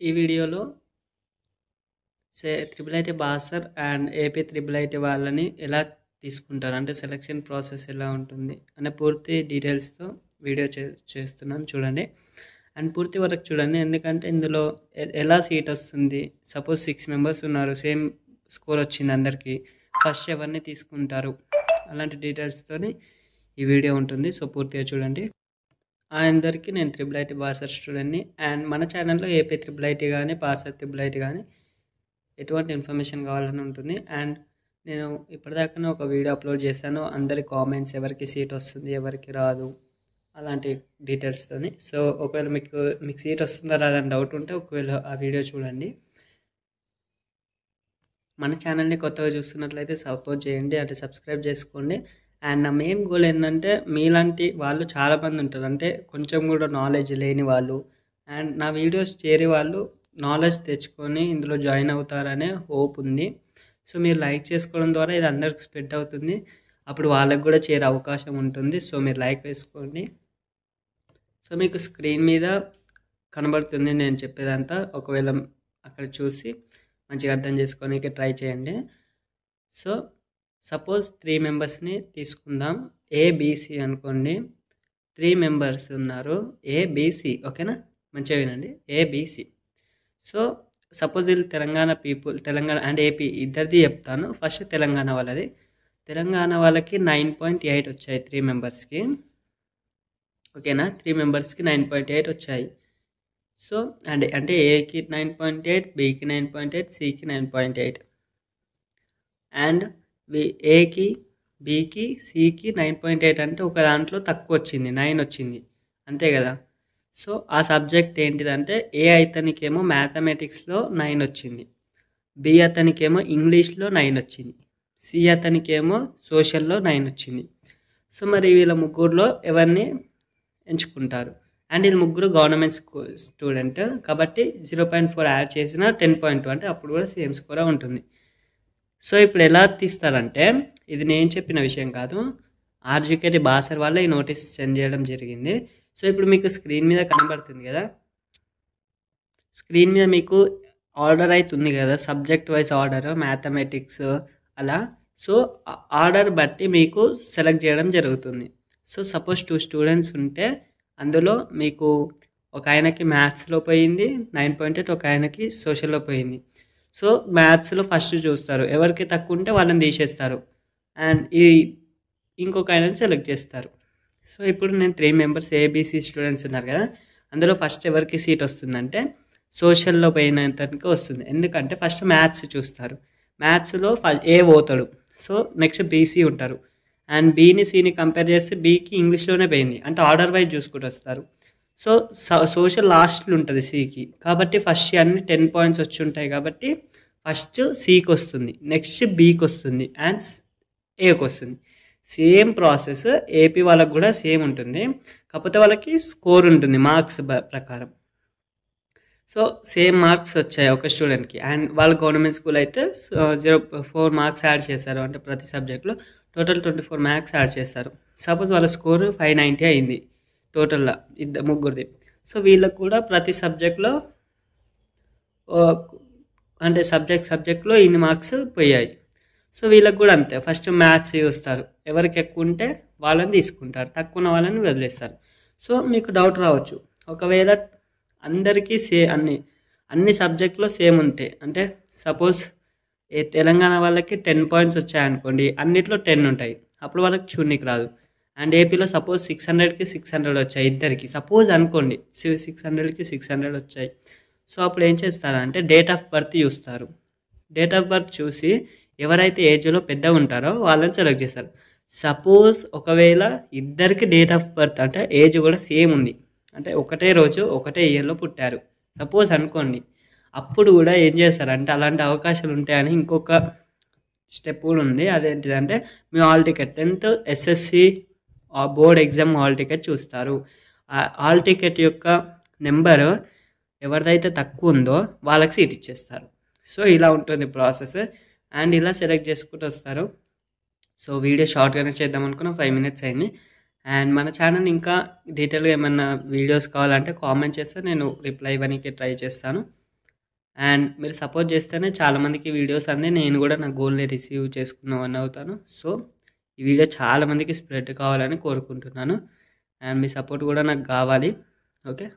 ఈ వీడియోలో triple IT Basar and AP triple IT వాళ్ళని ఎలా తీసుకుంటారు, అంటే సెలక్షన్ ప్రాసెస్ ఎలా ఉంటుంది అనే పూర్తి డీటెయిల్స్తో వీడియో చేస్తున్నాను చూడండి. అండ్ పూర్తి వరకు చూడండి, ఎందుకంటే ఇందులో ఎలా సీట్ వస్తుంది. సపోజ్ 6 మెంబర్స్ ఉన్నారు, సేమ్ స్కోర్ వచ్చింది అందరికీ, ఫస్ట్ ఎవరిని తీసుకుంటారు అలాంటి డీటెయిల్స్తోని ఈ వీడియో ఉంటుంది. సో పూర్తిగా చూడండి. అందరికీ నేను ట్రిపుల్ ఐటీ బాసర్ స్టూడెంట్ని. అండ్ మన ఛానల్లో ఏపీ ట్రిపుల్ ఐటీ కానీ బాసర్ ట్రిపుల్ ఐటీ కానీ ఎటువంటి ఇన్ఫర్మేషన్ కావాలని ఉంటుంది. అండ్ నేను ఇప్పటిదాకానే ఒక వీడియో అప్లోడ్ చేశాను, అందరి కామెంట్స్ ఎవరికి సీట్ వస్తుంది ఎవరికి రాదు అలాంటి డీటెయిల్స్తోని. సో ఒకవేళ మీకు సీట్ వస్తుందా రాదని డౌట్ ఉంటే ఒకవేళ ఆ వీడియో చూడండి. మన ఛానల్ని కొత్తగా చూస్తున్నట్లయితే సపోర్ట్ చేయండి, అంటే సబ్స్క్రైబ్ చేసుకోండి. అండ్ నా మెయిన్ గోల్ ఏంటంటే మీలాంటి వాళ్ళు చాలామంది ఉంటారు, అంటే కొంచెం కూడా నాలెడ్జ్ లేని వాళ్ళు అండ్ నా వీడియోస్ చేరే వాళ్ళు నాలెడ్జ్ తెచ్చుకొని ఇందులో జాయిన్ అవుతారనే హోప్ ఉంది. సో మీరు లైక్ చేసుకోవడం ద్వారా ఇది అందరికి స్ప్రెడ్ అవుతుంది, అప్పుడు వాళ్ళకి కూడా చేరే అవకాశం ఉంటుంది. సో మీరు లైక్ వేసుకోండి. సో మీకు స్క్రీన్ మీద కనబడుతుంది నేను చెప్పేదంతా, ఒకవేళ అక్కడ చూసి మంచిగా అర్థం చేసుకోనికి ట్రై చేయండి. సో సపోజ్ 3 మెంబర్స్ని తీసుకుందాం, ఏబిసి అనుకోండి. 3 మెంబర్స్ ఉన్నారు, ఏబిసి, ఓకేనా, మంచిగా వినండి, ఏబిసి. సో సపోజ్ వీళ్ళు తెలంగాణ అండ్ ఏపీ ఇద్దరిది చెప్తాను. ఫస్ట్ తెలంగాణ వాళ్ళది. తెలంగాణ వాళ్ళకి 9.8 వచ్చాయి 3 మెంబర్స్కి, ఓకేనా. 3 మెంబర్స్కి 9.8 వచ్చాయి. సో అంటే ఏకి 9.8, బికి 9.8, సికి 9.8 అండ్ ఏకి బికి సికి 9.8 అంటే ఒక దాంట్లో తక్కువ వచ్చింది, 9 వచ్చింది, అంతే కదా. సో ఆ సబ్జెక్ట్ ఏంటిదంటే ఏ అతనికేమో మ్యాథమెటిక్స్లో 9 వచ్చింది, బి అతనికేమో ఇంగ్లీష్లో 9 వచ్చింది, సి అతనికేమో సోషల్లో 9 వచ్చింది. సో మరి వీళ్ళ ముగ్గురులో ఎవరిని ఎంచుకుంటారు? అండ్ వీళ్ళు ముగ్గురు గవర్నమెంట్ స్టూడెంట్ కాబట్టి 0.4 యాడ్ చేసిన 10.2 అంటే అప్పుడు కూడా సేమ్ స్కోర్ ఉంటుంది. సో ఇప్పుడు ఎలా తీస్తారంటే, ఇది నేను చెప్పిన విషయం కాదు, ఆర్జీకేటీ బాసర్ వల్ల ఈ నోటీస్ సెండ్ చేయడం జరిగింది. సో ఇప్పుడు మీకు స్క్రీన్ మీద కనబడుతుంది కదా, స్క్రీన్ మీద మీకు ఆర్డర్ అవుతుంది కదా, సబ్జెక్ట్ వైజ్ ఆర్డర్, మ్యాథమెటిక్స్ అలా. సో ఆర్డర్ బట్టి మీకు సెలెక్ట్ చేయడం జరుగుతుంది. సో సపోజ్ 2 స్టూడెంట్స్ ఉంటే అందులో మీకు ఒక ఆయనకి మ్యాథ్స్లో పోయింది 9.8, ఒక ఆయనకి సోషల్లో పోయింది. సో మ్యాథ్స్లో ఫస్ట్ చూస్తారు, ఎవరికి తక్కువ ఉంటే వాళ్ళని తీసేస్తారు అండ్ ఇంకొక ఆయనని సెలెక్ట్ చేస్తారు. సో ఇప్పుడు నేను 3 మెంబర్స్ ఏబీసీ స్టూడెంట్స్ ఉన్నారు కదా, అందులో ఫస్ట్ ఎవరికి సీట్ వస్తుందంటే సోషల్లో పోయిన అతనికి వస్తుంది. ఎందుకంటే ఫస్ట్ మ్యాథ్స్ చూస్తారు, మ్యాథ్స్లో ఏ పోతాడు. సో నెక్స్ట్ బీసీ ఉంటారు అండ్ బీని సిని కంపేర్ చేస్తే బీకి ఇంగ్లీష్లోనే పోయింది, అంటే ఆర్డర్ వైజ్ చూసుకుంటూ వస్తారు. సో సోషల్ లాస్ట్లో ఉంటుంది సికి, కాబట్టి ఫస్ట్ అన్ని 10 పాయింట్స్ వచ్చి ఉంటాయి కాబట్టి ఫస్ట్ సికి వస్తుంది, నెక్స్ట్ బీకి వస్తుంది అండ్ ఏకి వస్తుంది. సేమ్ ప్రాసెస్ ఏపీ వాళ్ళకి కూడా సేమ్ ఉంటుంది, కాకపోతే వాళ్ళకి స్కోర్ ఉంటుంది మార్క్స్ ప్రకారం. సో సేమ్ మార్క్స్ వచ్చాయి ఒక స్టూడెంట్కి అండ్ వాళ్ళ గవర్నమెంట్ స్కూల్ అయితే 0.4 మార్క్స్ యాడ్ చేశారు, అంటే ప్రతి సబ్జెక్ట్లో టోటల్ 24 మార్క్స్ యాడ్ చేస్తారు. సపోజ్ వాళ్ళ స్కోర్ 590 అయింది టోటల్గా ముగ్గురిది. సో వీళ్ళకు కూడా ప్రతి సబ్జెక్ట్లో అంటే సబ్జెక్ట్లో ఇన్ని మార్క్స్ పోయాయి. సో వీళ్ళకి కూడా అంతే, ఫస్ట్ మ్యాథ్స్ చూస్తారు, ఎవరికి ఎక్కువ ఉంటే వాళ్ళని తీసుకుంటారు, తక్కువ ఉన్న వాళ్ళని వదిలేస్తారు. సో మీకు డౌట్ రావచ్చు, ఒకవేళ అందరికీ అన్ని సబ్జెక్ట్లో సేమ్ ఉంటాయి, అంటే సపోజ్ తెలంగాణ వాళ్ళకి 10 పాయింట్స్ వచ్చాయనుకోండి, అన్నిట్లో 10 ఉంటాయి, అప్పుడు వాళ్ళకి చూడనికి రాదు. అండ్ ఏపీలో సపోజ్ 600కి 600 వచ్చాయి ఇద్దరికి, సపోజ్ అనుకోండి 600కి 600 వచ్చాయి. సో అప్పుడు ఏం చేస్తారంటే డేట్ ఆఫ్ బర్త్ చూస్తారు, డేట్ ఆఫ్ బర్త్ చూసి ఎవరైతే ఏజ్లో పెద్దగా ఉంటారో వాళ్ళని సెలెక్ట్ చేస్తారు. సపోజ్ ఒకవేళ ఇద్దరికి డేట్ ఆఫ్ బర్త్ అంటే ఏజ్ కూడా సేమ్ ఉంది, అంటే ఒకటే రోజు ఒకటే ఇయర్లో పుట్టారు సపోజ్ అనుకోండి, అప్పుడు కూడా ఏం చేస్తారంటే అలాంటి అవకాశాలు ఉంటాయని ఇంకొక స్టెప్ కూడా ఉంది. అదేంటిదంటే మీ hall ticket 10th SSC board exam hall ticket చూస్తారు. హాల్ టికెట్ యొక్క నెంబరు ఎవరిదైతే తక్కువ ఉందో వాళ్ళకి సీట్ ఇచ్చేస్తారు. సో ఇలా ఉంటుంది ప్రాసెస్ అండ్ ఇలా సెలెక్ట్ చేసుకుంటూ వస్తారు. సో వీడియో షార్ట్గానే చేద్దాం అనుకున్న 5 minutes అయింది. అండ్ మన ఛానల్ ఇంకా డీటెయిల్గా ఏమన్నా వీడియోస్ కావాలంటే కామెంట్ చేస్తే నేను రిప్లై ఇవ్వడానికి ట్రై చేస్తాను. అండ్ మీరు సపోర్ట్ చేస్తేనే చాలామందికి వీడియోస్ అంది నేను కూడా నా గోల్ని రిసీవ్ చేసుకున్నవన్నీ అవుతాను. సో ఈ వీడియో చాలామందికి స్ప్రెడ్ కావాలని కోరుకుంటున్నాను. అండ్ మీ సపోర్ట్ కూడా నాకు కావాలి. ఓకే.